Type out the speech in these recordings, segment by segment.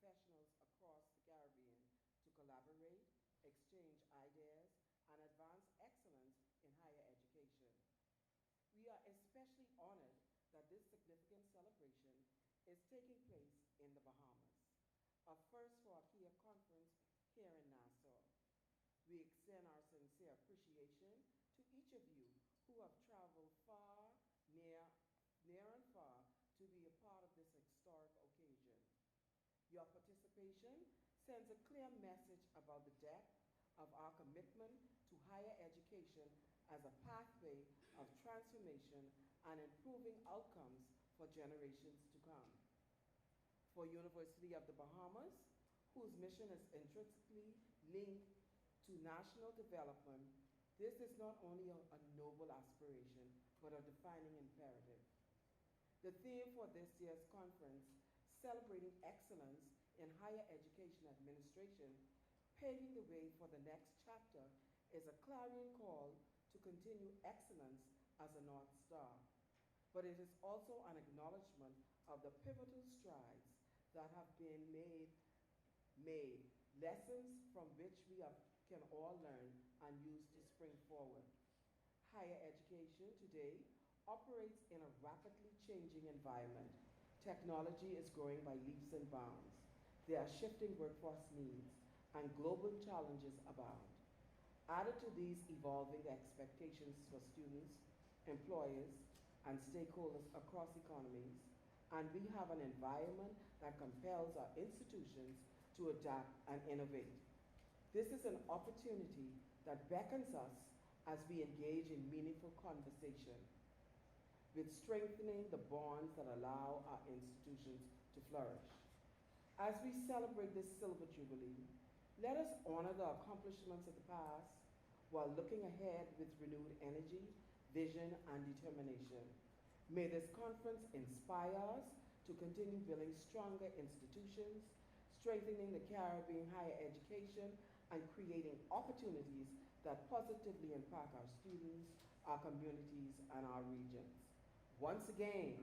professionals across the Caribbean to collaborate, exchange ideas, and advance excellence in higher education. We are especially honored that this significant celebration is taking place in the Bahamas, a first for ACHEA conference here in Nassau. We extend our sincere appreciation to each of you who have traveled far, near and far to be a part of this historic occasion. Your participation sends a clear message about the depth of our commitment to higher education as a pathway of transformation and improving outcomes for generations to come. For University of the Bahamas, whose mission is intrinsically linked to national development, this is not only a noble aspiration, but a defining imperative. The theme for this year's conference, Celebrating Excellence in Higher Education Administration, Paving the Way for the Next Chapter, is a clarion call to continue excellence as a North Star. But it is also an acknowledgement of the pivotal strides that have been made, lessons from which we can all learn and use to spring forward. Higher education today operates in a rapidly changing environment. Technology is growing by leaps and bounds. There are shifting workforce needs, and global challenges abound. Added to these evolving expectations for students, employers, and stakeholders across economies, and we have an environment that compels our institutions to adapt and innovate. This is an opportunity that beckons us as we engage in meaningful conversation, with strengthening the bonds that allow our institutions to flourish. As we celebrate this Silver Jubilee, let us honor the accomplishments of the past while looking ahead with renewed energy, vision, and determination. May this conference inspire us to continue building stronger institutions, strengthening the Caribbean higher education, and creating opportunities that positively impact our students, our communities, and our regions. Once again,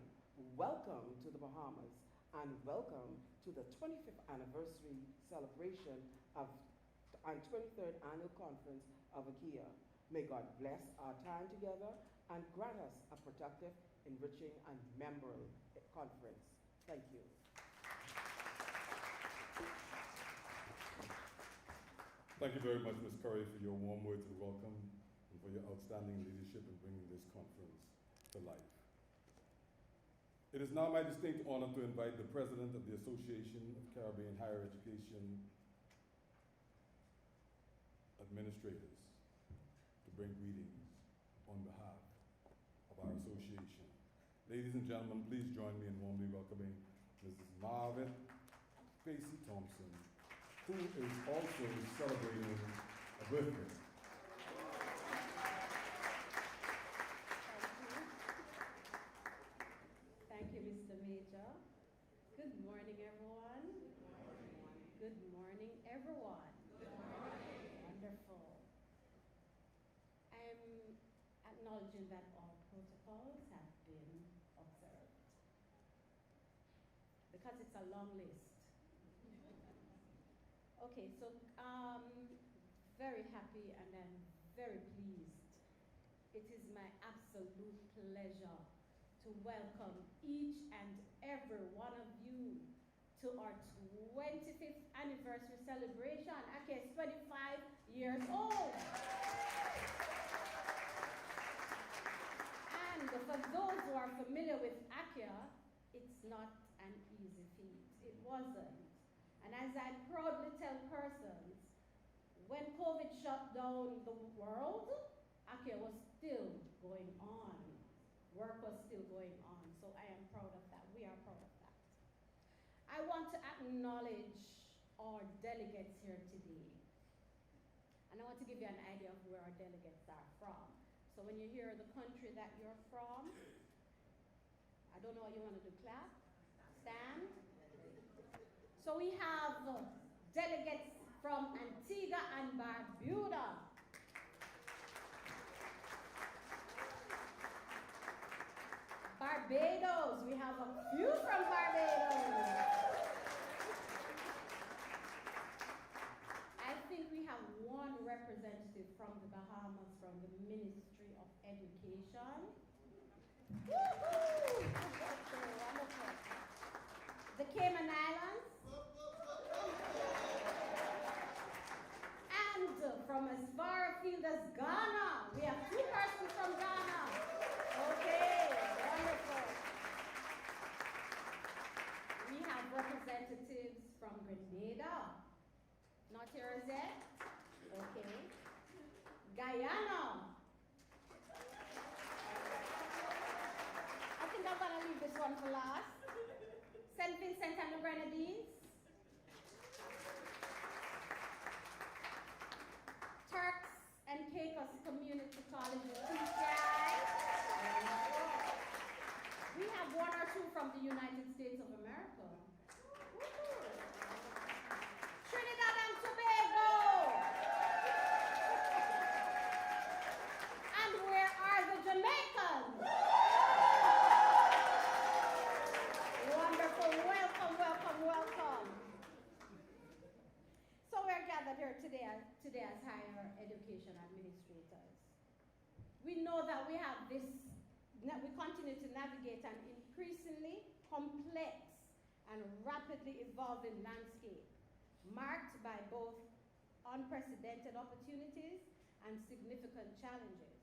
welcome to the Bahamas, and welcome to the 25th anniversary celebration and 23rd annual conference of ACHEA. May God bless our time together and grant us a productive, enriching, and memorable conference. Thank you. Thank you very much, Ms. Curry, for your warm words of welcome and for your outstanding leadership in bringing this conference to life. It is now my distinct honor to invite the President of the Association of Caribbean Higher Education Administrators to bring greetings on behalf of our association. Ladies and gentlemen, please join me in warmly welcoming Mrs. Marvin Facey Thompson, who is also celebrating a birthday. Thank you, Mr. Major. Good morning, everyone. Good morning, everyone. Good morning. Wonderful. I'm acknowledging that all protocols have been observed because it's a long list. Okay, so very happy and I'm very pleased. It is my absolute pleasure to welcome each and every one of you to our 25th anniversary celebration. ACHEA is 25 years old. And for those who are familiar with ACHEA, it's not an easy feat. It wasn't. And as I proudly tell persons, when COVID shut down the world, ACHEA was still going on. Work was still going on. So I am proud of that. We are proud of that. I want to acknowledge our delegates here today. And I want to give you an idea of where our delegates are from. So when you hear the country that you're from, I don't know what you want to do, clap, stand. So we have delegates from Antigua and Barbuda. Barbados, we have a few from Barbados. representative from the Bahamas, from the Ministry of Education. Woohoo! Wonderful. The Cayman Islands. And from as far afield as Ghana, we have 2 persons from Ghana. Okay, wonderful. We have representatives from Grenada. Not here yet? Okay. Guyana. I think I'm going to leave this one for last. St. Vincent and the Grenadines. Turks and Caicos Community College, TCI. We have 1 or 2 from the United States of America. Trinidad and Tobago. And where are the Jamaicans? Wonderful. Welcome, welcome, welcome. So we're gathered here today as higher education administrators. We know that we have we continue to navigate an increasingly complex and rapidly evolving landscape, marked by both unprecedented opportunities and significant challenges.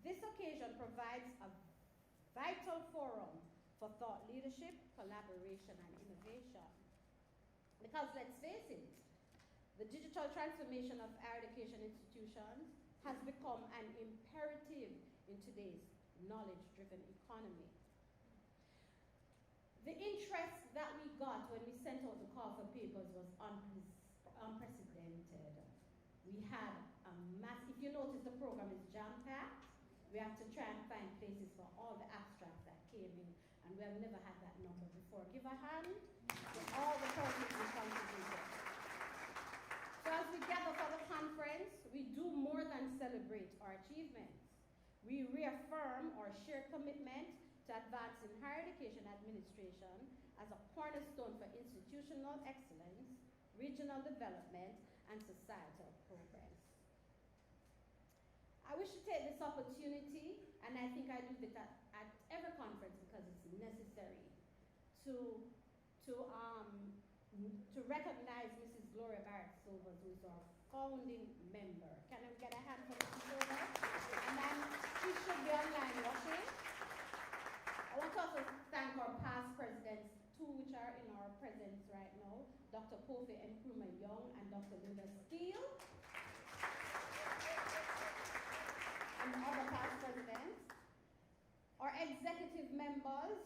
This occasion provides a vital forum for thought leadership, collaboration, and innovation. Because let's face it, the digital transformation of higher education institutions has become an imperative in today's knowledge-driven economy. The interest that we got when we sent out the call for papers was unprecedented. We had a if you notice, the program is jam-packed. We have to try and find places for all the abstracts that came in, and we have never had that number before. Give a hand to all the persons who contributed. So as we gather for the conference, we do more than celebrate our achievements. We reaffirm our shared commitment to advancing higher education administration as a cornerstone for institutional excellence, regional development, and societal progress. I wish to take this opportunity, and I think I do it at every conference because it's necessary, to recognize Mrs. Gloria Barrett Silvers, who is our founding member. Can I get a hand for Mrs. Silvers? And then she should be online watching. I want to also thank our past presidents, 2 which are in our presence right now, Dr. Kofi Nkrumah Young and Dr. Linda Steele, and other past presidents. Our executive members,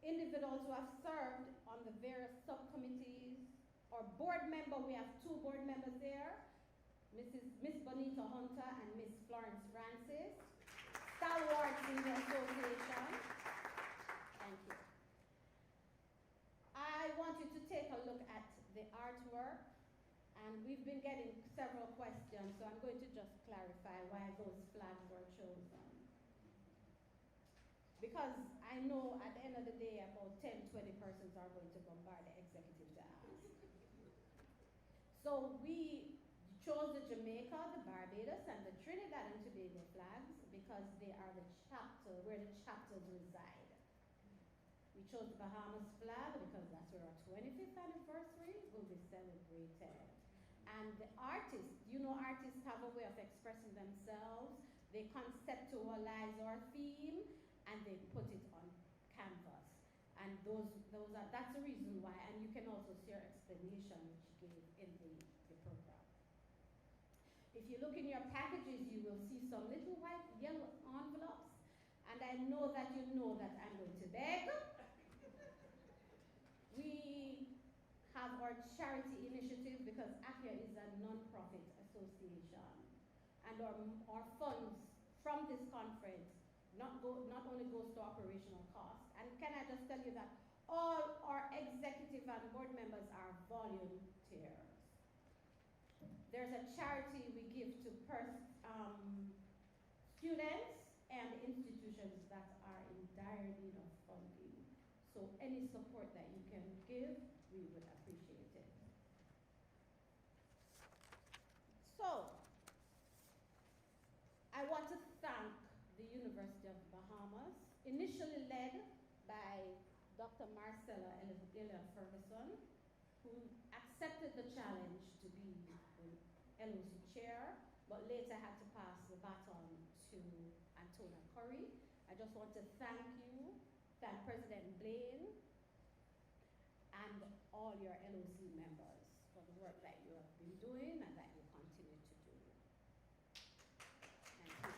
individuals who have served on the various subcommittees. Our board member, we have 2 board members there, Miss Bonita Hunter and Miss Florence Francis, stalwarts in the association. Thank you. I want you to take a look at the artwork, and we've been getting several questions, so I'm going to just clarify why those flags were chosen. Because I know at the end of the day, about 10, 20 persons are going to bombard the executive to ask. So we chose the Jamaica, the Barbados, and the Trinidad and Tobago flags because they are the chapter, where the chapters reside. We chose the Bahamas flag because that's where our 25th anniversary will be celebrated. And the artists, you know, artists have a way of expressing themselves. They conceptualize our theme and they put it on canvas. And that's the reason why, and you can also see our explanation which she gave in the program. If you look in your packages, you will see some little white, yellow envelopes, and I know that you know that I'm going to beg. We have our charity initiative because ACHEA is a non-profit association, and our funds from this conference not only goes to operational costs. And can I just tell you that all our executive and board members are volunteers. There's a charity we give to students and institutions that are in dire need of funding. So any support that you can give, we would appreciate it. I want to thank the University of the Bahamas, initially led by Dr. Marcella Ella Ferguson, who accepted the challenge to be the LOC chair, but later had to pass the baton to Antonia Curry. I just want to thank you, thank President Blaine, and all your LOC members for the work that you have been doing and that you continue to do. Thank you.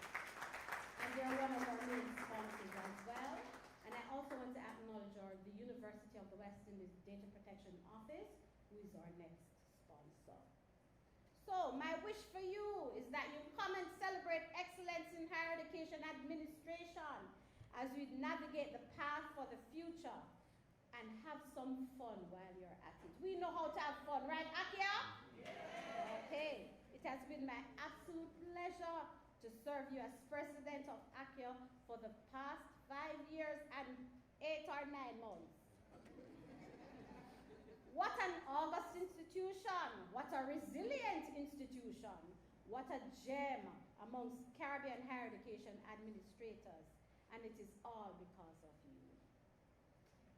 And they're one of our main sponsors as well. And I also want to acknowledge the University of the West Indies Data Protection Office, who is our next sponsor. So my wish for you is that you come and celebrate excellence in higher education administration as we navigate the path for the future, and have some fun while you're at it. We know how to have fun, right, ACHEA? Yeah. Okay. It has been my absolute pleasure to serve you as president of ACHEA for the past 5 years and 8 or 9 months. What an august institution. What a resilient institution. What a gem amongst Caribbean higher education administrators. And it is all because of you.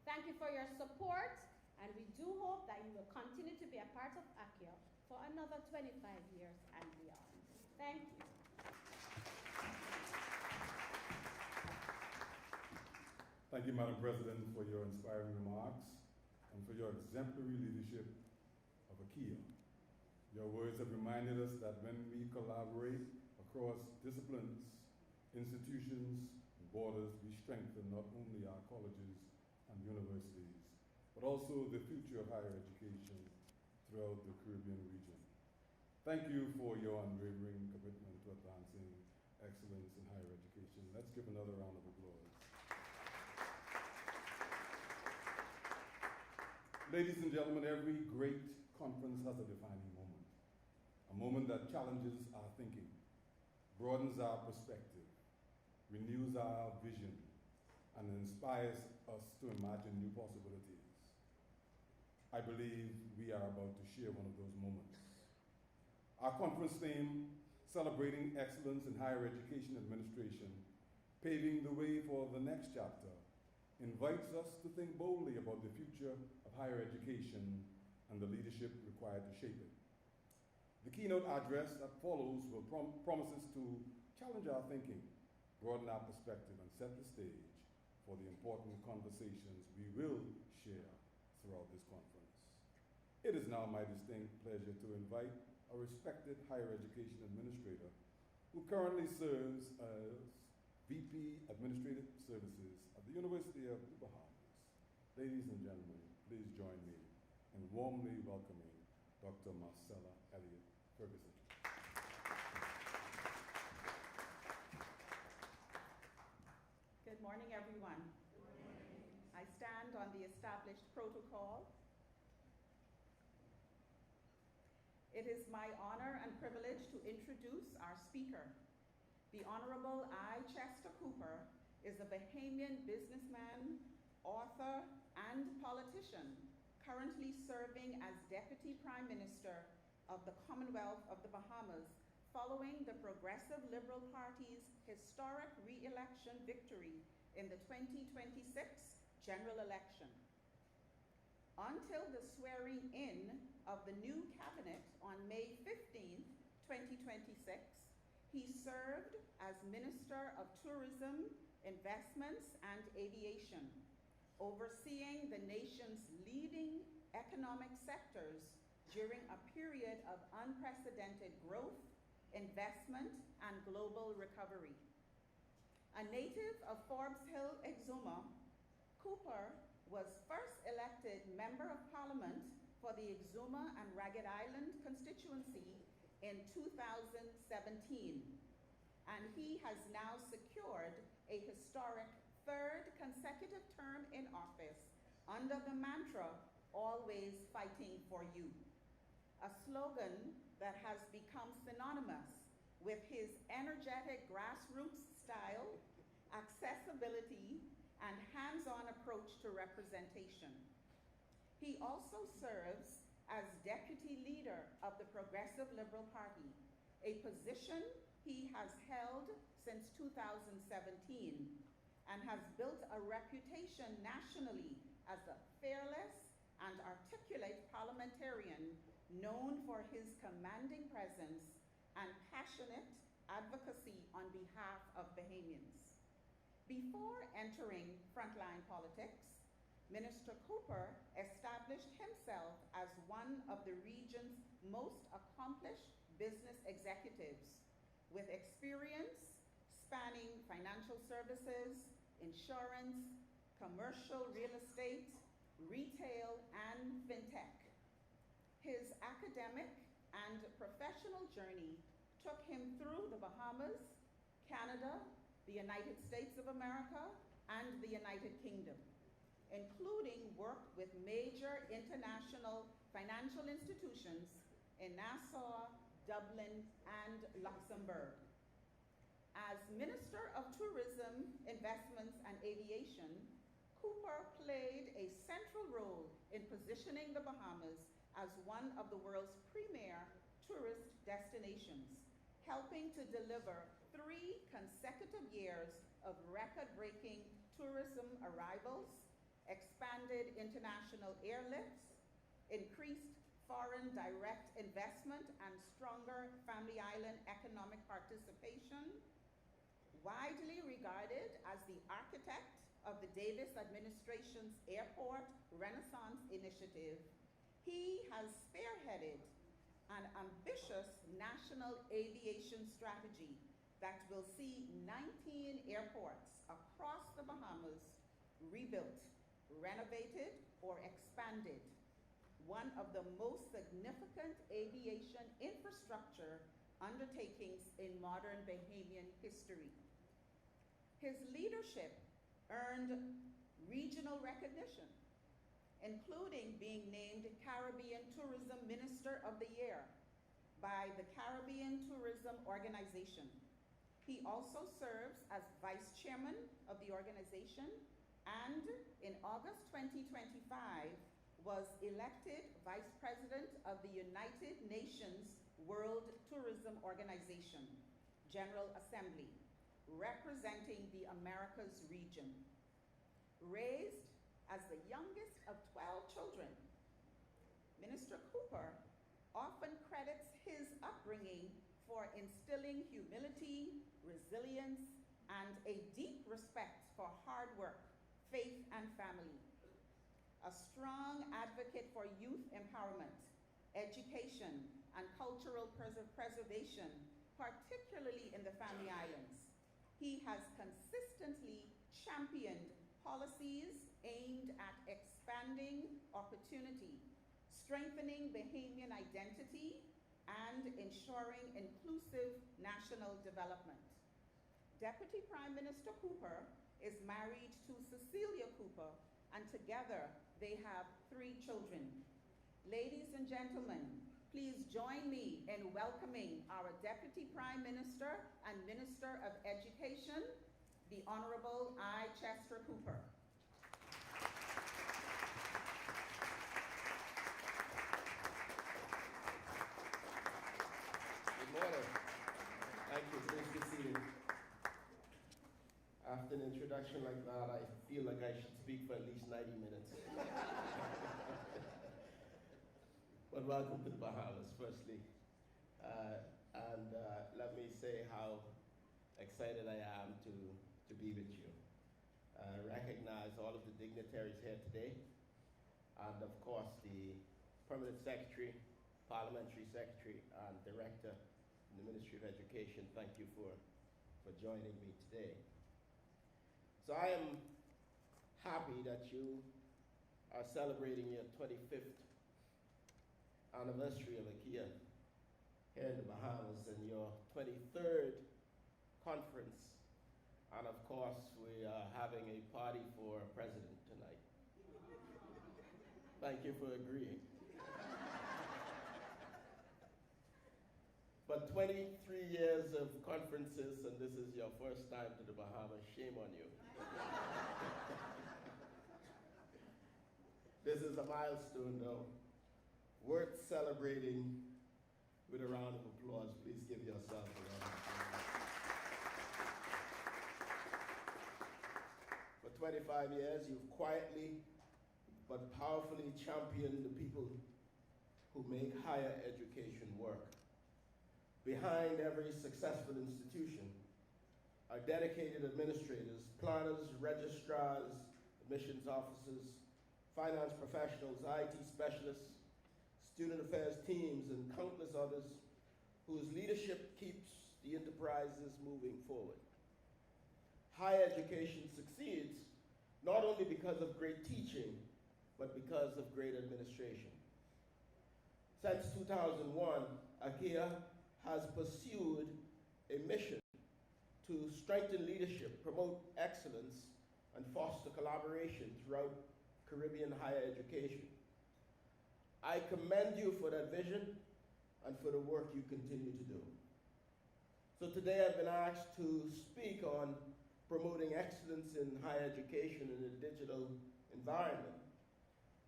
Thank you for your support, and we do hope that you will continue to be a part of ACHEA for another 25 years and beyond. Thank you. Thank you, Madam President, for your inspiring remarks and for your exemplary leadership of ACHEA. Your words have reminded us that when we collaborate across disciplines, institutions, and borders, we strengthen not only our colleges and universities, but also the future of higher education throughout the Caribbean region. Thank you for your unwavering commitment to advancing excellence in higher education. Let's give another round of applause. Ladies and gentlemen, every great conference has a defining moment, a moment that challenges our thinking, broadens our perspective, renews our vision, and inspires us to imagine new possibilities. I believe we are about to share one of those moments. Our conference theme, Celebrating Excellence in Higher Education Administration, Paving the Way for the Next Chapter, invites us to think boldly about the future of higher education and the leadership required to shape it. The keynote address that follows will promises to challenge our thinking, broaden our perspective, and set the stage for the important conversations we will share throughout this conference. It is now my distinct pleasure to invite a respected higher education administrator who currently serves as VP Administrative Services at the University of the Bahamas. Ladies and gentlemen, please join me in warmly welcoming Dr. Marcella Elliott Ferguson. Good morning, everyone. Good morning. I stand on the established protocol. It is my honor and privilege to introduce our speaker. The Honorable I. Chester Cooper is a Bahamian businessman, author, and politician, currently serving as Deputy Prime Minister of the Commonwealth of the Bahamas, following the Progressive Liberal Party's historic re-election victory in the 2026 general election. Until the swearing in of the new cabinet on May 15, 2026, he served as Minister of Tourism, Investments, and Aviation, overseeing the nation's leading economic sectors during a period of unprecedented growth, investment, and global recovery. A native of Forbes Hill, Exuma, Cooper was first elected Member of Parliament for the Exuma and Ragged Island constituency in 2017, and he has now secured a historic 3rd consecutive term in office under the mantra, "Always fighting for you," a slogan that has become synonymous with his energetic grassroots style, accessibility, and hands-on approach to representation. He also serves as deputy leader of the Progressive Liberal Party, a position he has held since 2017 and has built a reputation nationally as a fearless and articulate parliamentarian known for his commanding presence and passionate advocacy on behalf of Bahamians. Before entering frontline politics, Minister Cooper established himself as one of the region's most accomplished business executives with experience spanning financial services, insurance, commercial real estate, retail, and fintech. His academic and professional journey took him through the Bahamas, Canada, the United States of America, and the United Kingdom, including work with major international financial institutions in Nassau, Dublin, and Luxembourg. As Minister of Tourism, Investments, and Aviation, Cooper played a central role in positioning the Bahamas as one of the world's premier tourist destinations, helping to deliver 3 consecutive years of record-breaking tourism arrivals, expanded international airlifts, increased foreign direct investment, and stronger Family Island economic participation. Widely regarded as the architect of the Davis administration's Airport Renaissance Initiative, he has spearheaded an ambitious national aviation strategy that will see 19 airports across the Bahamas rebuilt, renovated, or expanded, one of the most significant aviation infrastructure undertakings in modern Bahamian history. His leadership earned regional recognition, including being named Caribbean Tourism Minister of the Year by the Caribbean Tourism Organization. He also serves as Vice Chairman of the organization and in August 2025 was elected Vice President of the United Nations World Tourism Organization, General Assembly, representing the Americas region. Raised as the youngest of 12 children, Minister Cooper often credits his upbringing for instilling humility, resilience, and a deep respect for hard work, faith, and family. A strong advocate for youth empowerment, education, and cultural preservation, particularly in the Family Islands. He has consistently championed policies aimed at expanding opportunity, strengthening Bahamian identity, and ensuring inclusive national development. Deputy Prime Minister Cooper is married to Cecilia Cooper, and together they have 3 children. Ladies and gentlemen, please join me in welcoming our Deputy Prime Minister and Minister of Education, the Honorable I. Chester Cooper. Good morning. Thank you. Great to see you. After an introduction like that, I feel like I should speak for at least 90 minutes. But welcome to the Bahamas, firstly. Let me say how excited I am to be with you. Recognize all of the dignitaries here today, and of course the Permanent Secretary, Parliamentary Secretary, and Director in the Ministry of Education. Thank you for joining me today. So I am happy that you are celebrating your 25th anniversary of ACHEA here in the Bahamas and your 23rd conference. And of course, we are having a party for President tonight. Thank you for agreeing. But 23 years of conferences, and this is your first time to the Bahamas, shame on you. This is a milestone, though, worth celebrating with a round of applause. Please give yourself a round of applause. 25 years, you've quietly but powerfully championed the people who make higher education work. Behind every successful institution are dedicated administrators, planners, registrars, admissions officers, finance professionals, IT specialists, student affairs teams, and countless others whose leadership keeps the enterprises moving forward. Higher education succeeds not only because of great teaching, but because of great administration. Since 2001, ACHEA has pursued a mission to strengthen leadership, promote excellence, and foster collaboration throughout Caribbean higher education. I commend you for that vision and for the work you continue to do. So today I've been asked to speak on promoting excellence in higher education in a digital environment.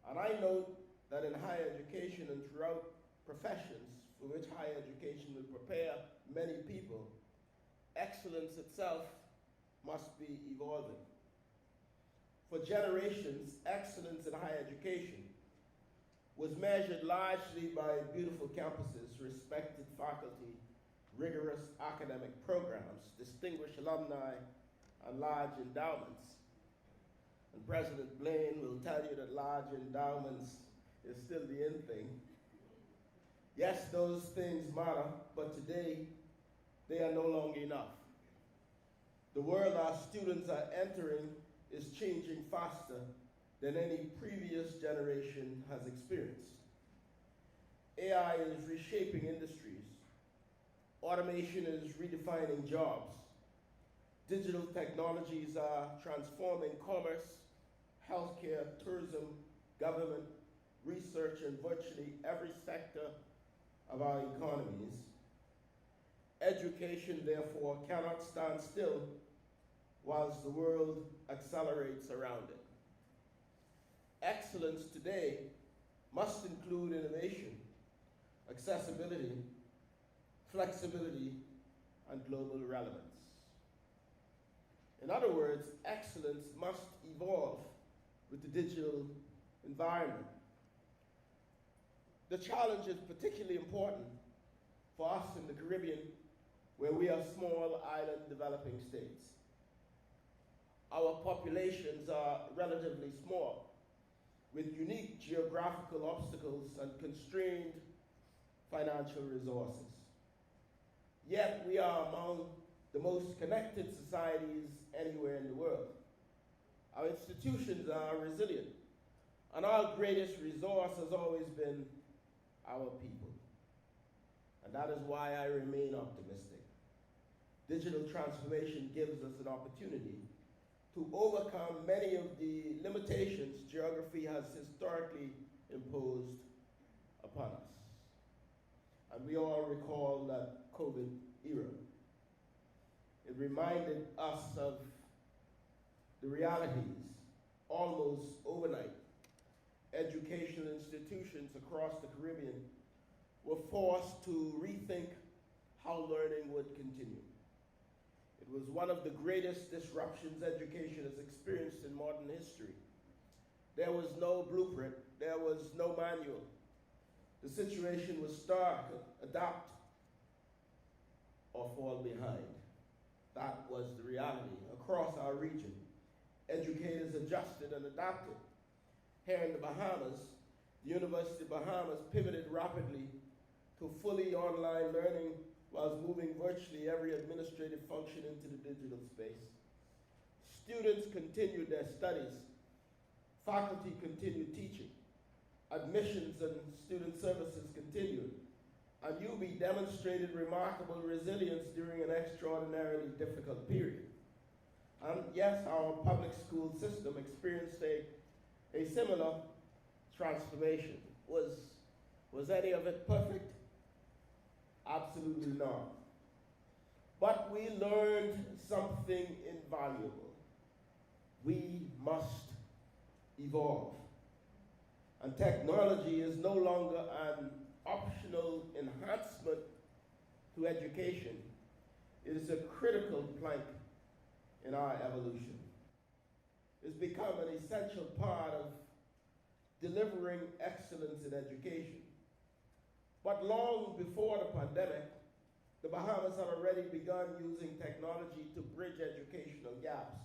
And I note that in higher education and throughout professions for which higher education will prepare many people, excellence itself must be evolving. For generations, excellence in higher education was measured largely by beautiful campuses, respected faculty, rigorous academic programs, distinguished alumni, and large endowments. And President Blaine will tell you that large endowments is still the in thing. Yes, those things matter, but today they are no longer enough. The world our students are entering is changing faster than any previous generation has experienced. AI is reshaping industries. Automation is redefining jobs. Digital technologies are transforming commerce, healthcare, tourism, government, research, and virtually every sector of our economies. Education, therefore, cannot stand still whilst the world accelerates around it. Excellence today must include innovation, accessibility, flexibility, and global relevance. In other words, excellence must evolve with the digital environment. The challenge is particularly important for us in the Caribbean, where we are small island developing states. Our populations are relatively small, with unique geographical obstacles and constrained financial resources. Yet we are among the most connected societies anywhere in the world. Our institutions are resilient, and our greatest resource has always been our people. And that is why I remain optimistic. Digital transformation gives us an opportunity to overcome many of the limitations geography has historically imposed upon us. And we all recall that COVID era. It reminded us of the realities almost overnight. Educational institutions across the Caribbean were forced to rethink how learning would continue. It was one of the greatest disruptions education has experienced in modern history. There was no blueprint, there was no manual. The situation was stark, adapt or fall behind. That was the reality across our region. Educators adjusted and adapted. Here in the Bahamas, the University of Bahamas pivoted rapidly to fully online learning whilst moving virtually every administrative function into the digital space. Students continued their studies. Faculty continued teaching. Admissions and student services continued. And UB demonstrated remarkable resilience during an extraordinarily difficult period. And yes, our public school system experienced a similar transformation. Was any of it perfect? Absolutely not. But we learned something invaluable. We must evolve. And technology is no longer an optional enhancement to education. It is a critical plank in our evolution. has become an essential part of delivering excellence in education. But long before the pandemic, the Bahamas had already begun using technology to bridge educational gaps.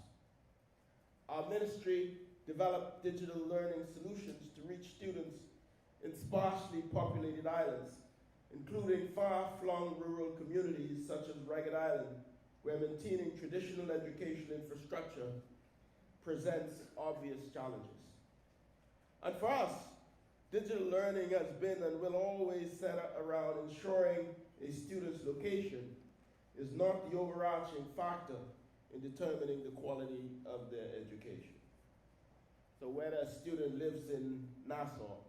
Our ministry developed digital learning solutions to reach students in sparsely populated islands, including far-flung rural communities such as Ragged Island, where maintaining traditional educational infrastructure presents obvious challenges. And for us, digital learning has been and will always center around ensuring a student's location is not the overarching factor in determining the quality of their education. So whether a student lives in Nassau,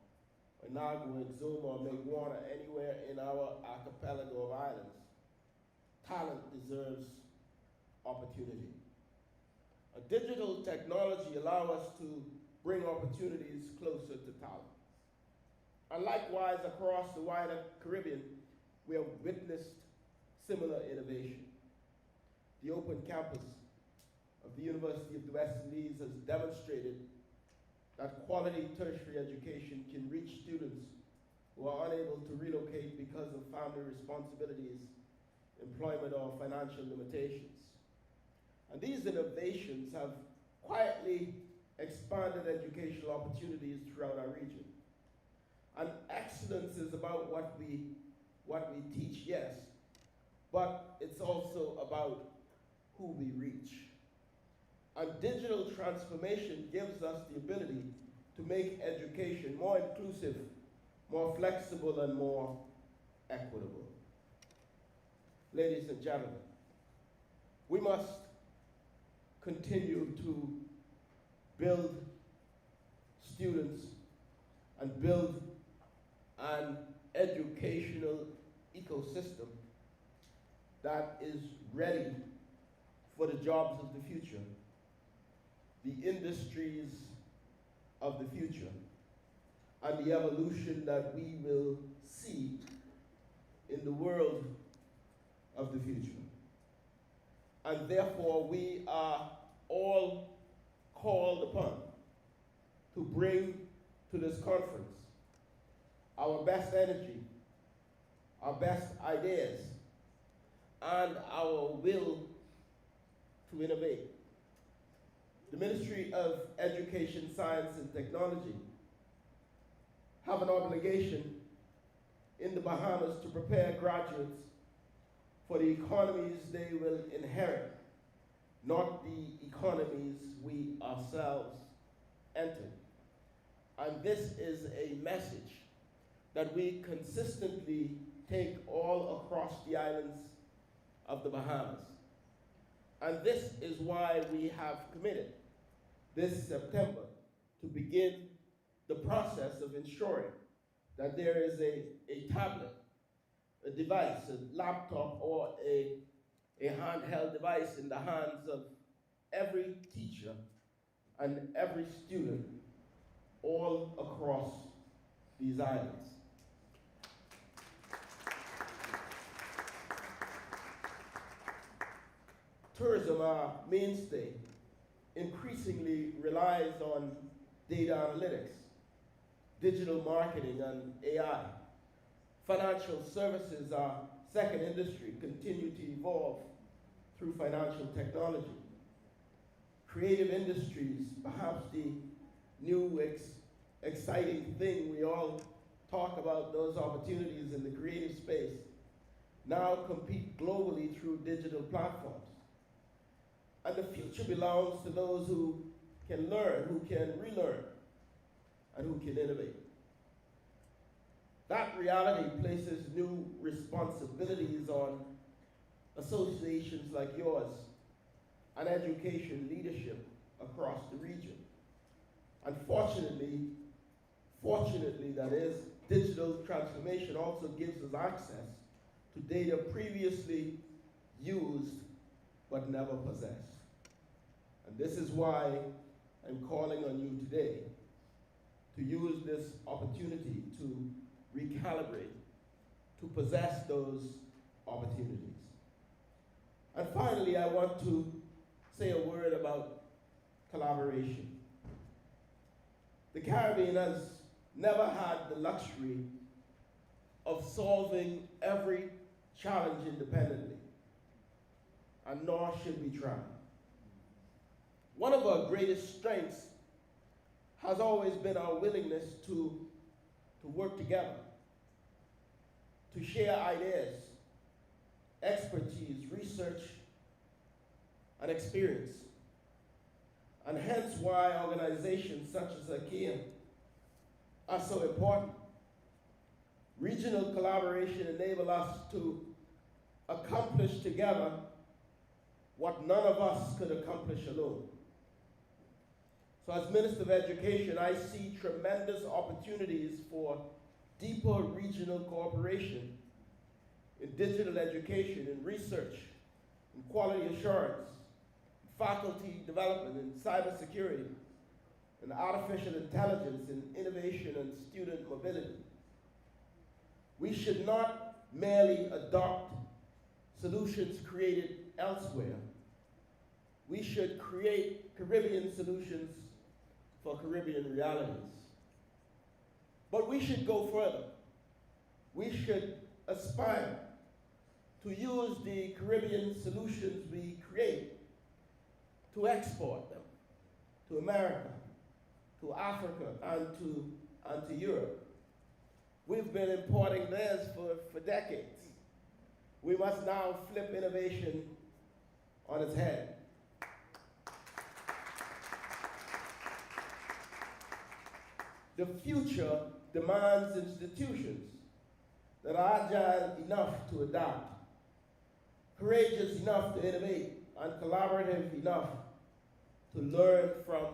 Inagua, Exuma, or Megwana, anywhere in our archipelago of islands, talent deserves opportunity. A digital technology allows us to bring opportunities closer to talent. And likewise, across the wider Caribbean, we have witnessed similar innovation. The open campus of the University of the West Indies has demonstrated that quality tertiary education can reach students who are unable to relocate because of family responsibilities, employment, or financial limitations. And these innovations have quietly expanded educational opportunities throughout our region. And excellence is about what we teach, yes, but it's also about who we reach. And digital transformation gives us the ability to make education more inclusive, more flexible, and more equitable. Ladies and gentlemen, we must continue to build students and build an educational ecosystem that is ready for the jobs of the future, the industries of the future, and the evolution that we will see in the world of the future. And therefore, we are all called upon to bring to this conference our best energy, our best ideas, and our will to innovate. The Ministry of Education, Science, and Technology have an obligation in the Bahamas to prepare graduates for the economies they will inherit, not the economies we ourselves enter. And this is a message that we consistently take all across the islands of the Bahamas. And this is why we have committed this September to begin the process of ensuring that there is a tablet, a device, a laptop, or a handheld device in the hands of every teacher and every student all across these islands. Tourism, our mainstay, increasingly relies on data analytics, digital marketing, and AI. Financial services, our second industry, continue to evolve through financial technology. Creative industries, perhaps the new exciting thing we all talk about, those opportunities in the creative space, now compete globally through digital platforms. And the future belongs to those who can learn, who can relearn, and who can innovate. That reality places new responsibilities on associations like yours and education leadership across the region. Unfortunately, fortunately that is, digital transformation also gives us access to data previously used but never possessed. And this is why I'm calling on you today to use this opportunity to recalibrate, to possess those opportunities. And finally, I want to say a word about collaboration. The Caribbean has never had the luxury of solving every challenge independently, and nor should we try. One of our greatest strengths has always been our willingness to work together, to share ideas, expertise, research, and experience. And hence why organizations such as ACHEA are so important. Regional collaboration enables us to accomplish together what none of us could accomplish alone. So as Minister of Education, I see tremendous opportunities for deeper regional cooperation in digital education, in research, in quality assurance, in faculty development, in cybersecurity, in artificial intelligence, in innovation and student mobility. We should not merely adopt solutions created elsewhere. We should create Caribbean solutions for Caribbean realities. But we should go further. We should aspire to use the Caribbean solutions we create to export them to America, to Africa, and to Europe. We've been importing theirs for decades. We must now flip innovation on its head. The future demands institutions that are agile enough to adapt, courageous enough to innovate, and collaborative enough to learn from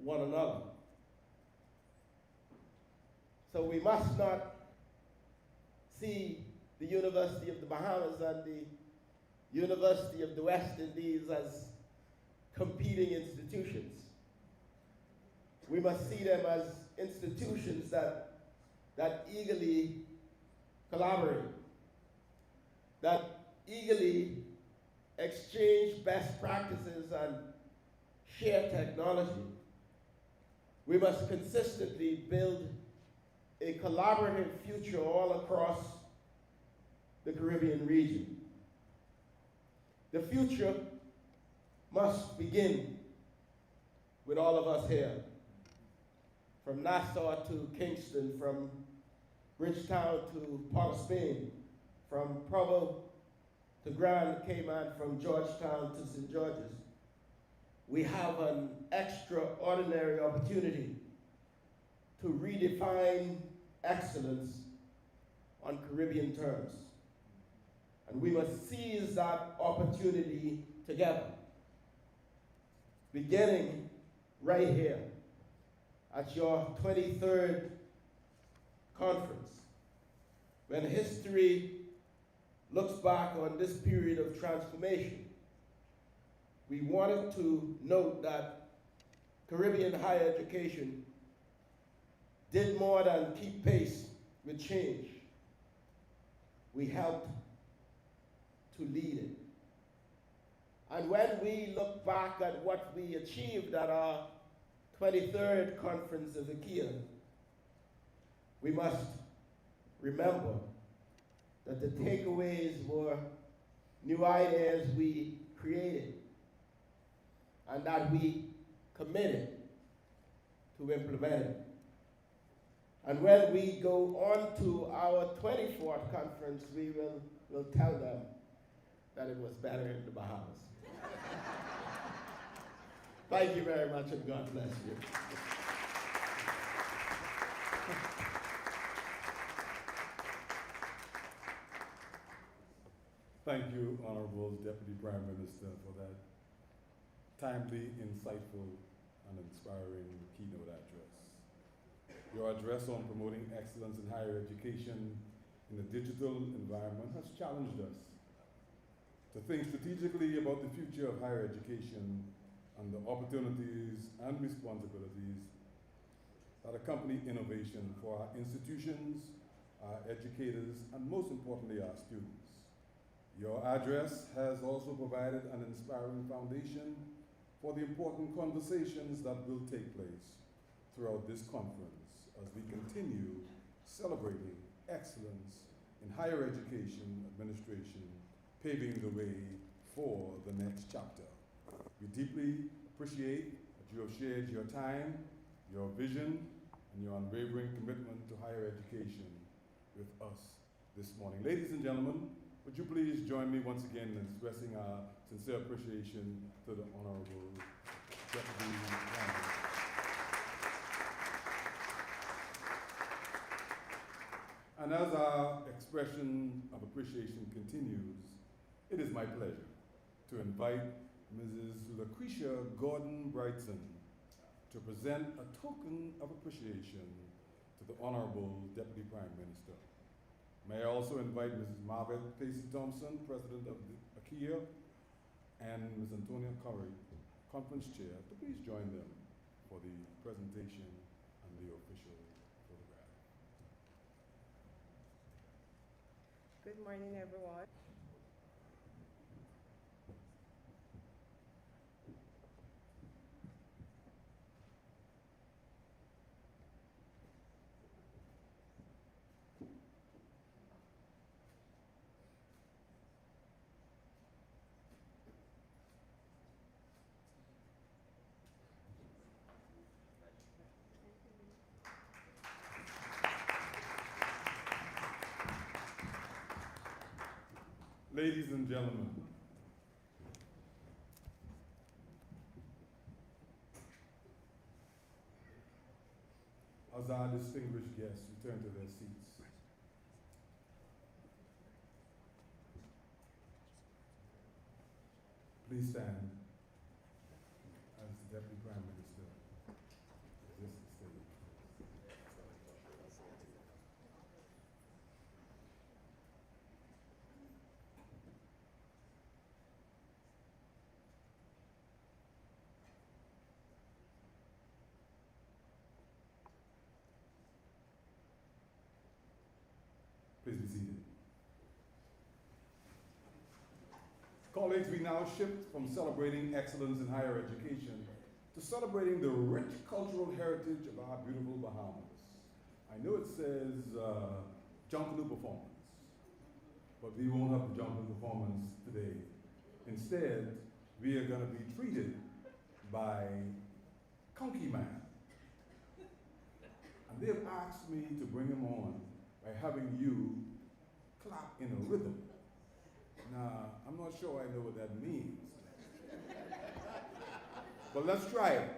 one another. So we must not see the University of the Bahamas and the University of the West Indies as competing institutions. We must see them as institutions that eagerly collaborate, that eagerly exchange best practices and share technology. We must consistently build a collaborative future all across the Caribbean region. The future must begin with all of us here. From Nassau to Kingston, from Bridgetown to Port of Spain, from Provo to Grand Cayman, from Georgetown to St. George's. We have an extraordinary opportunity to redefine excellence on Caribbean terms. And we must seize that opportunity together, beginning right here at your 23rd conference, when history looks back on this period of transformation. We wanted to note that Caribbean higher education did more than keep pace with change. We helped to lead it. And when we look back at what we achieved at our 23rd conference of ACHEA, we must remember that the takeaways were new ideas we created and that we committed to implementing. And when we go on to our 24th conference, we will tell them that it was better in the Bahamas. Thank you very much, and God bless you. Thank you, Honorable Deputy Prime Minister, for that timely, insightful, and inspiring keynote address. Your address on promoting excellence in higher education in a digital environment has challenged us to think strategically about the future of higher education and the opportunities and responsibilities that accompany innovation for our institutions, our educators, and most importantly, our students. Your address has also provided an inspiring foundation for the important conversations that will take place throughout this conference as we continue celebrating excellence in higher education administration, paving the way for the next chapter. We deeply appreciate that you have shared your time, your vision, and your unwavering commitment to higher education with us this morning. Ladies and gentlemen, would you please join me once again in expressing our sincere appreciation to the Honorable Deputy Prime. And as our expression of appreciation continues, it is my pleasure to invite Mrs. Lucretia Gordon-Brightson to present a token of appreciation to the Honorable Deputy Prime Minister. May I also invite Mrs. Margaret Casey Thompson, President of the ACHEA, and Ms. Antonia Curry, Conference Chair, to please join them for the presentation and the official photograph. Good morning, everyone. Ladies and gentlemen, as our distinguished guests return to their seats, please stand as the Deputy Prime Minister addresses the stage. Please be seated. Colleagues, we now shift from celebrating excellence in higher education to celebrating the rich cultural heritage of our beautiful Bahamas. I know it says Junkanoo performance, but we won't have the Junkanoo performance today. Instead, we are going to be treated by Conky Man. And they have asked me to bring him on by having you clap in a rhythm. Now, I'm not sure I know what that means. But let's try it.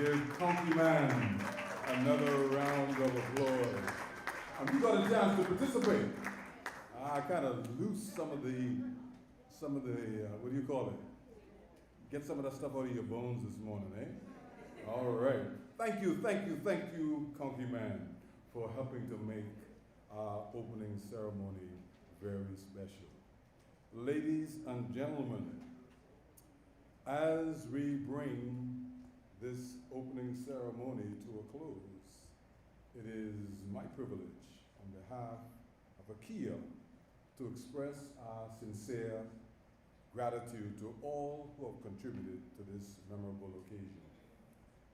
give Conky Man another round of applause. And we got a chance to participate. I kind of loose some of the, what do you call it? Get some of that stuff out of your bones this morning, eh? All right. Thank you, Conky Man, for helping to make our opening ceremony very special. Ladies and gentlemen, as we bring this opening ceremony to a close, it is my privilege on behalf of ACHEA to express our sincere gratitude to all who have contributed to this memorable occasion.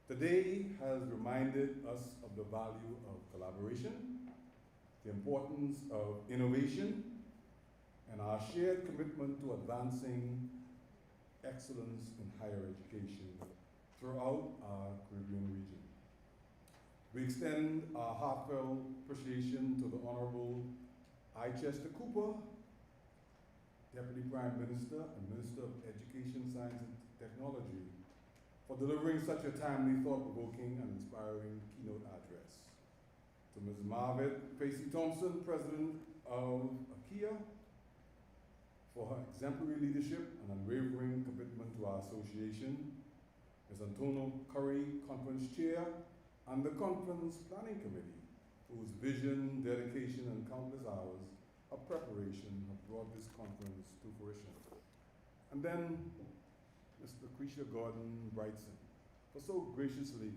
Today has reminded us of the value of collaboration, the importance of innovation, and our shared commitment to advancing excellence in higher education throughout our Caribbean region. We extend our heartfelt appreciation to the Honorable ACHEA Cooper, Deputy Prime Minister and Minister of Education, Science and Technology, for delivering such a timely, thought-provoking and inspiring keynote address. To Ms. Margaret Facey Thompson, President of ACHEA, for her exemplary leadership and unwavering commitment to our association. Ms. Antonio Curry, Conference Chair, and the Conference Planning Committee, whose vision, dedication, and countless hours of preparation have brought this conference to fruition. And then Ms. Lucretia Gordon Brightson, for so graciously,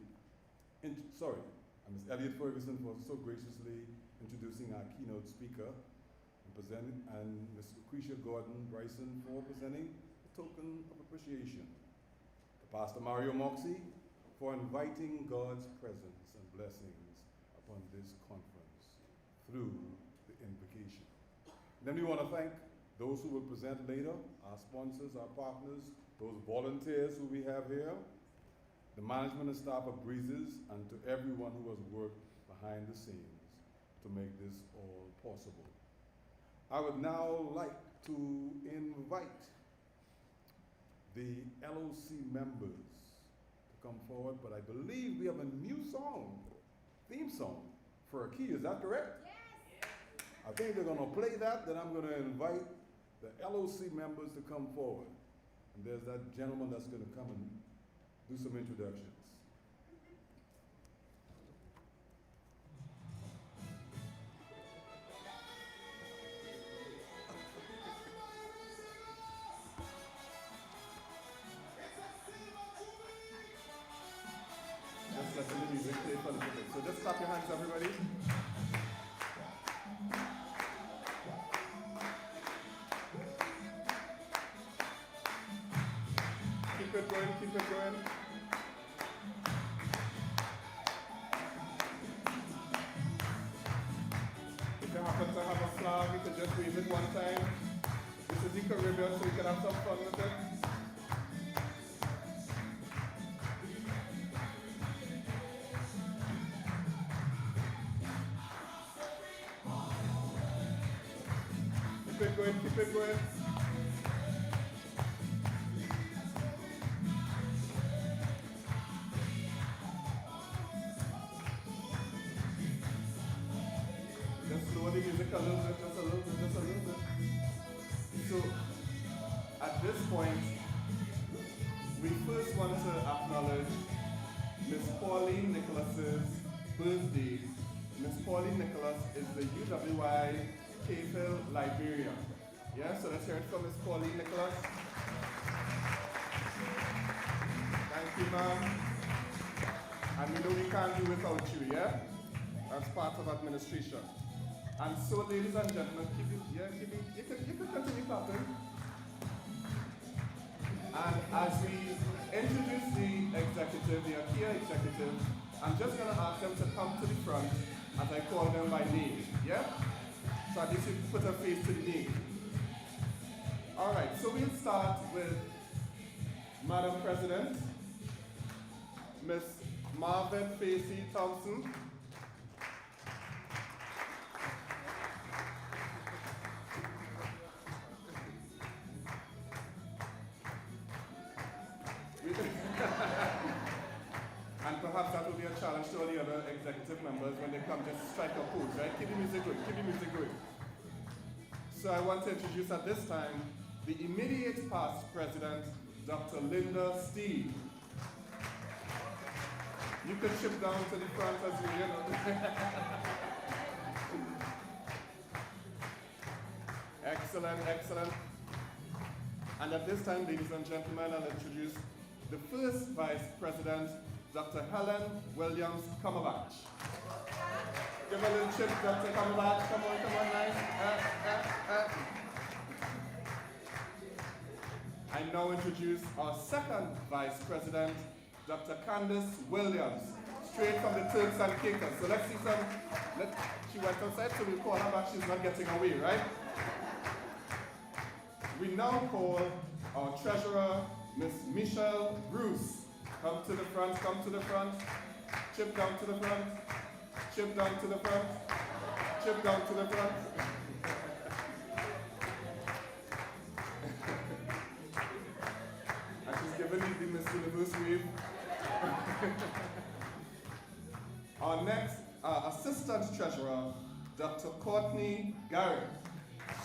and Ms. Elliott Ferguson for so graciously introducing our keynote speaker, and Ms. Lucretia Gordon Bryson for presenting a token of appreciation. To Pastor Mario Moxie for inviting God's presence and blessings upon this conference through the invocation. Then we want to thank those who will present later, our sponsors, our partners, those volunteers who we have here, the management and staff of Breezes, and to everyone who has worked behind the scenes to make this all possible. I would now like to invite the LOC members to come forward, but I believe we have a new song, theme song for ACHEA. Is that correct? Yes. I think they're going to play that, then I'm going to invite the LOC members to come forward. And there's that gentleman that's going to come and do some introductions. Just let the music play for a little bit. So just clap your hands, everybody. Keep it going, keep it going. If you happen to have a flag, you can just wave it one time. This is the Caribbean, so we can have some fun with it. Keep it going, keep it going. Just lower the music a little bit, just a little bit, just a little bit. So, at this point, we first want to acknowledge Miss Pauline Nicholas's birthday. Miss Pauline Nicholas is the UWI K-Phil Librarian. Yeah, so let's hear it from Miss Pauline Nicholas. Thank you, ma'am. And we know we can't do without you, yeah? That's part of administration. And so, ladies and gentlemen, you can continue clapping. And as we introduce the executive, the ACHEA executive, I'm just going to ask them to come to the front as I call them by name, yeah? So at least you put a face to the name. All right, so we'll start with Madam President, Miss Margaret Facey Thompson. challenge to all the other executive members when they come, just strike a pose, right? Keep the music going, keep the music going. So I want to introduce at this time the immediate past president, Dr. Linda Steed. You can chip down to the front as you know. Excellent, excellent. And at this time, ladies and gentlemen, I'll introduce the first vice president, Dr. Helen Williams Cumberbatch. Give a little chip, Dr. Cumberbatch. Come on, nice. I now introduce our second vice president, Dr. Candace Williams, straight from the Turks and Caicos. So let's see she went outside, so we'll call her back. She's not getting away, right? We now call our treasurer, Miss Michelle Bruce. Come to the front, come to the front. Chip down to the front. Chip down to the front. Chip down to the front. And she's giving me the Miss Universe wave. Our next assistant treasurer, Dr. Courtney Garrett.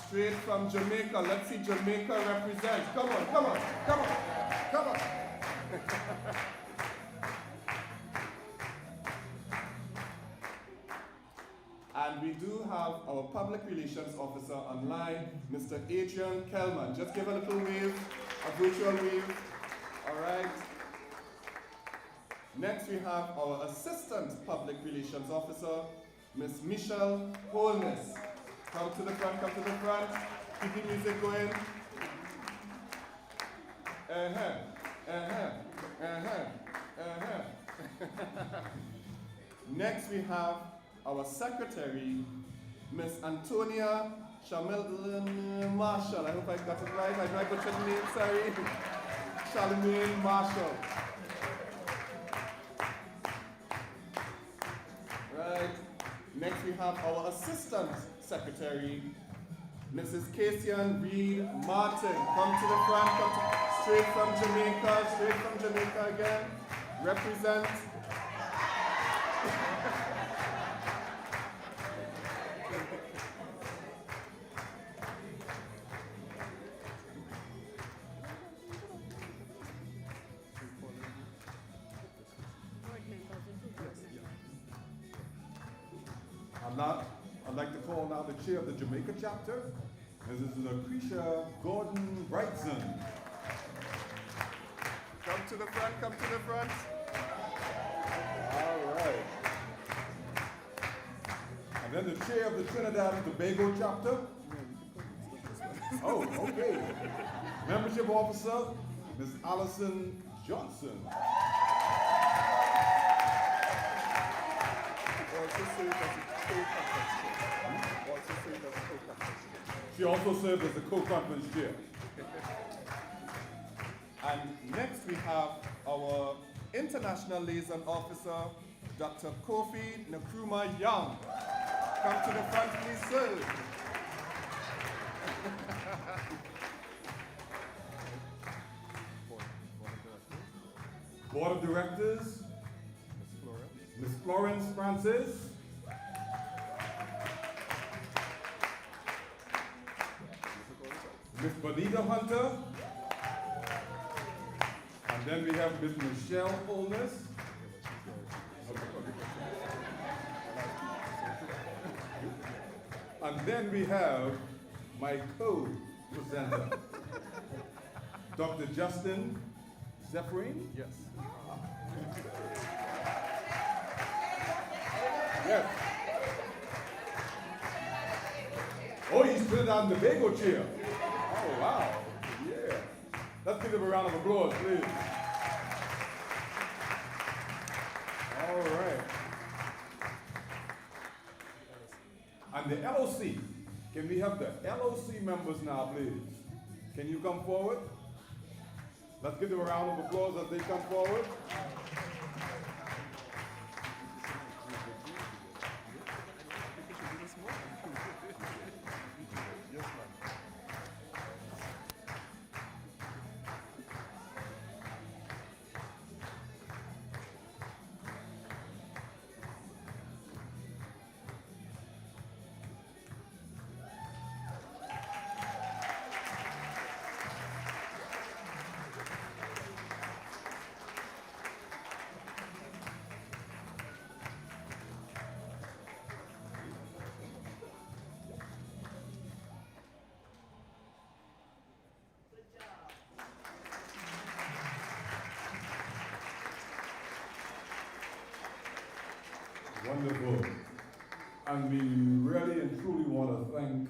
Straight from Jamaica. Let's see Jamaica represent. Come on, come on, come on, come on. And we do have our public relations officer online, Mr. Adrian Kellman. Just give a little wave, a virtual wave. All right. Next we have our assistant public relations officer, Miss Michelle Holness. Come to the front, come to the front. Keep the music going. Next we have our secretary, Miss Antonia Shamil Marshall. I hope I got it right. I know I butchered the name, sorry. Charlemagne Marshall. Right. Next we have our assistant secretary, Mrs. Kasian Reed Martin. Come to the front, straight from Jamaica again. Represent. I'd like to call now the chair of the Jamaica chapter, Mrs. Lucretia Gordon Brightson. Come to the front, come to the front. All right. And then the chair of the Trinidad and Tobago chapter. Oh, okay. Membership officer, Ms. Allison Johnson. She also served as the co-conference chair. And next we have our international liaison officer, Dr. Kofi Nkrumah Young. Come to the front, please, sir. Board of Directors, Ms. Florence Francis. Ms. Bonita Hunter. And then we have Ms. Michelle Holness. And then we have my co-presenter, Dr. Justin Zephyrin. Yes. Yes. Oh, he's still down the Tobago chair. Oh, wow. Yeah. Let's give him a round of applause, please. All right. And the LOC. Can we have the LOC members now, please? Can you come forward? Let's give them a round of applause as they come forward. Wonderful. And we really and truly want to thank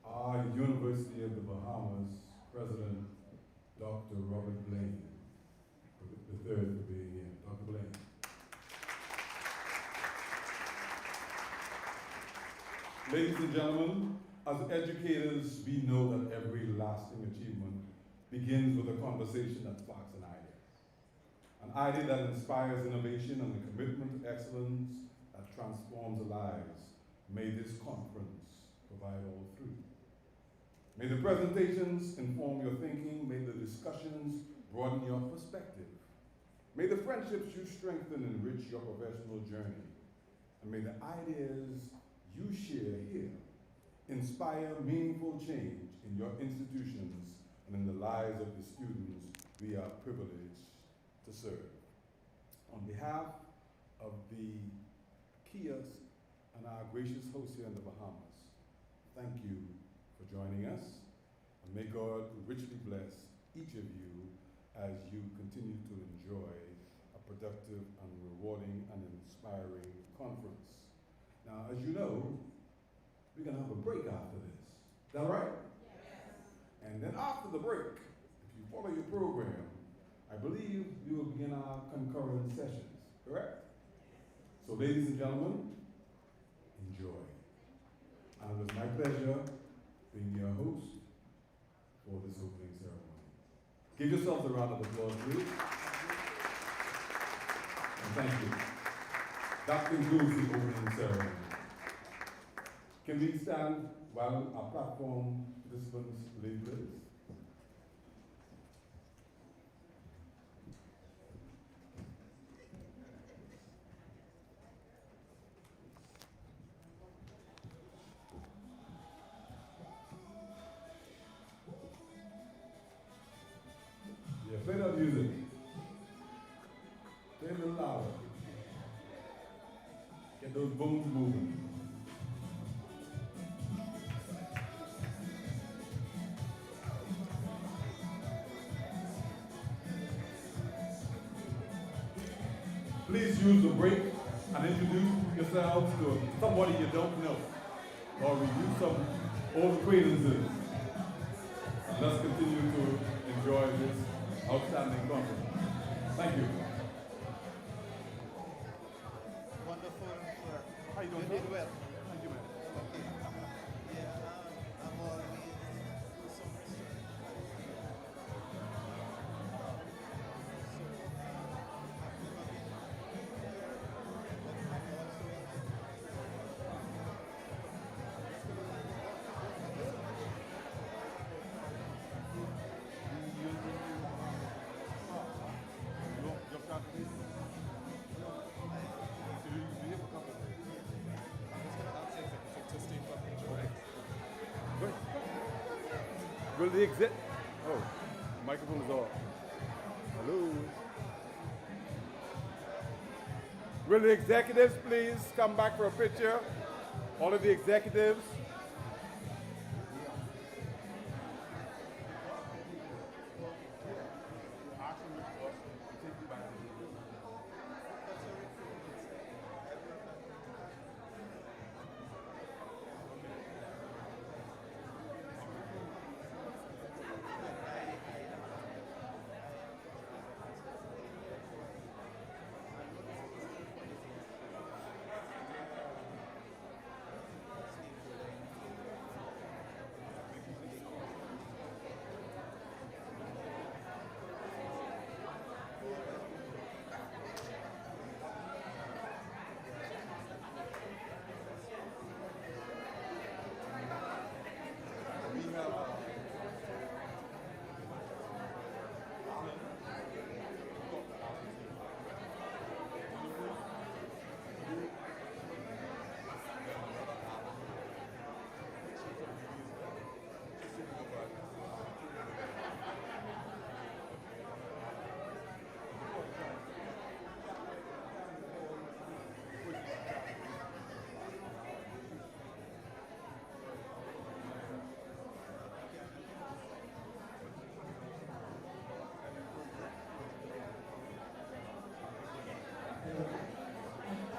our University of the Bahamas President, Dr. Robert Blaine, the third for being here. Dr. Blaine. Ladies and gentlemen, as educators, we know that every lasting achievement begins with a conversation that sparks an idea that inspires innovation and a commitment to excellence that transforms lives. May this conference provide all three. May the presentations inform your thinking. May the discussions broaden your perspective. May the friendships you strengthen enrich your professional journey. And may the ideas you share here inspire meaningful change in your institutions and in the lives of the students we are privileged to serve. On behalf of the ACHEA and our gracious host here in the Bahamas, thank you for joining us, and may God richly bless each of you as you continue to enjoy a productive and rewarding and inspiring conference. Now, as you know, we're going to have a break after this. Is that right? Yes. And then after the break, if you follow your program, I believe we will begin our concurrent sessions, correct? So ladies and gentlemen, enjoy. And it was my pleasure being your host for this opening ceremony. Give yourselves a round of applause, please. And thank you. That concludes the opening ceremony. Can we stand while our platform participants leave, please? Yeah, play that music. Play a little louder. Get those booms moving. Please use the break and introduce yourselves to somebody you don't know, or review some old acquaintances. Let's continue to enjoy this outstanding conference. Thank you. Wonderful work. How you doing? You did well. Thank you, man. Okay. Yeah, I'm always so Will the exit? Oh, microphone is off. Hello. Will the executives please come back for a picture? All of the executives.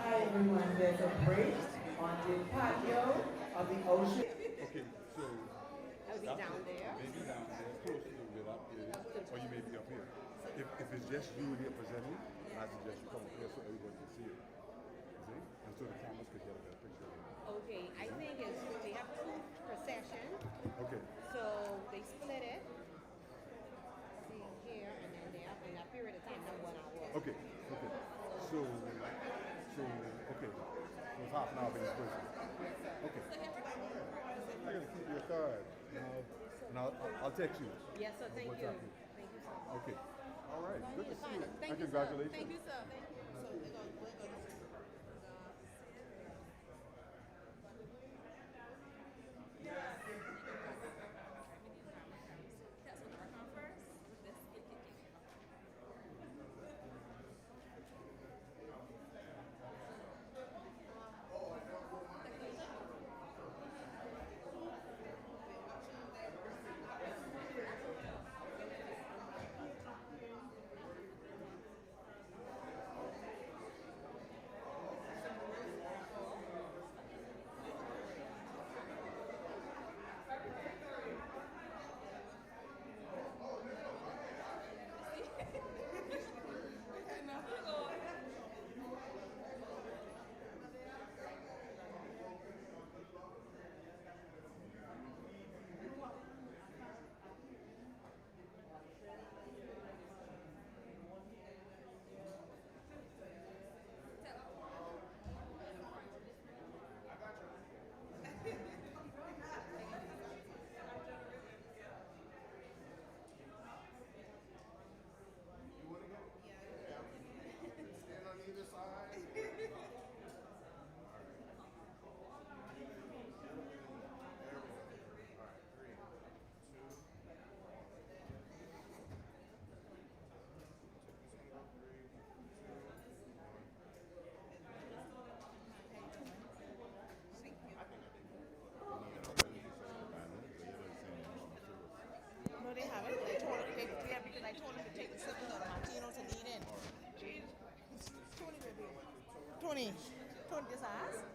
Hi everyone. there's a break on the patio of the ocean. Okay, so. I'll be down there. Maybe down there, close a little bit up here, or you may be up here. If it's just you here presenting, I suggest you come up here so everybody can see it. You see? And so the cameras can get a better picture of it. Okay, I think it's they have 2 per session, Okay, so they split it. See here and then there in that period of time, not 1 hour. okay, okay. So, okay. So it's half an hour in this person. Okay. I gotta keep your card. Now I'll text you. Yes, sir. Thank What's you. happening? Thank you, sir. Okay. All right. Good to see you. Thank And you, sir. congratulations. Thank you, sir. Thank you. So we're going. No, they haven't. They told them because I told them to take the sippers out of Martino's and eat in. Tony, baby. Tony, just ask.